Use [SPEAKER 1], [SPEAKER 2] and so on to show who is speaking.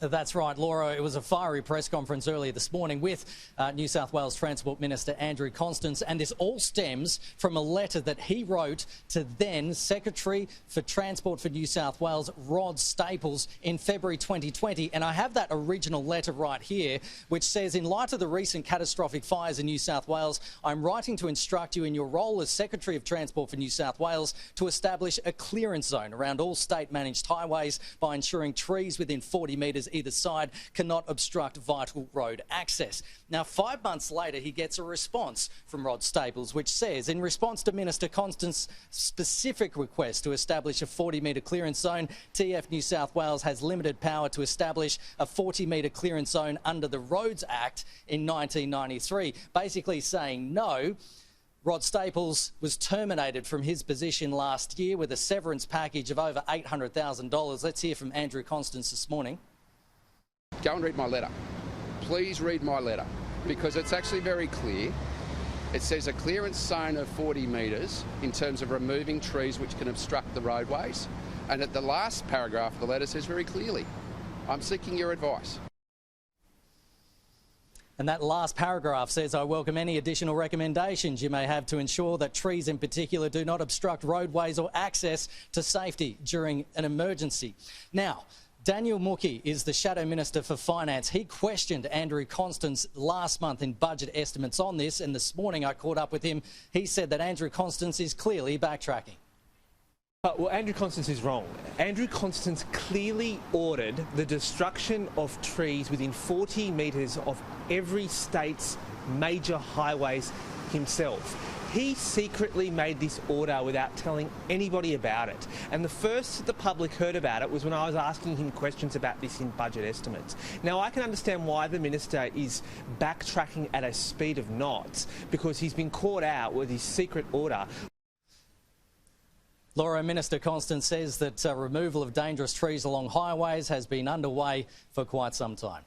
[SPEAKER 1] That's right, Laura. It was a fiery press conference earlier this morning with New South Wales Transport Minister Mr Constance, and this all stems from a letter that he wrote to then Secretary for Transport for New South Wales, Rodd Staples, in February 2020. And I have that original letter right here, which says, in light of the recent catastrophic fires in New South Wales, I'm writing to instruct you in your role as Secretary of Transport for New South Wales to establish a clearance zone around all state-managed highways by ensuring trees within 40 metres either side cannot obstruct vital road access. Now, 5 months later, he gets a response from Rodd Staples, which says, in response to Minister Constance's specific request to establish a 40-metre clearance zone, TF New South Wales has limited power to establish a 40-metre clearance zone under the Roads Act in 1993, basically saying no. Rodd Staples was terminated from his position last year with a severance package of over $800,000. Let's hear from Mr Constance this morning.
[SPEAKER 2] Go and read my letter. Please read my letter, because it's actually very clear. It says a clearance zone of 40 metres in terms of removing trees which can obstruct the roadways. And at the last paragraph of the letter says very clearly, I'm seeking your advice.
[SPEAKER 1] And that last paragraph says, I welcome any additional recommendations you may have to ensure that trees in particular do not obstruct roadways or access to safety during an emergency. Now, Daniel Mookhey is the Shadow Minister for Finance. He questioned Mr Constance last month in budget estimates on this, and this morning I caught up with him. He said that Mr Constance is clearly backtracking.
[SPEAKER 3] Well, Mr Constance is wrong. Mr Constance clearly ordered the destruction of trees within 40 metres of every state's major highways himself. He secretly made this order without telling anybody about it. And the first the public heard about it was when I was asking him questions about this in budget estimates. Now, I can understand why the Minister is backtracking at a speed of knots, because he's been caught out with his secret order.
[SPEAKER 1] Laura, Minister Constance says that removal of dangerous trees along highways has been underway for quite some time.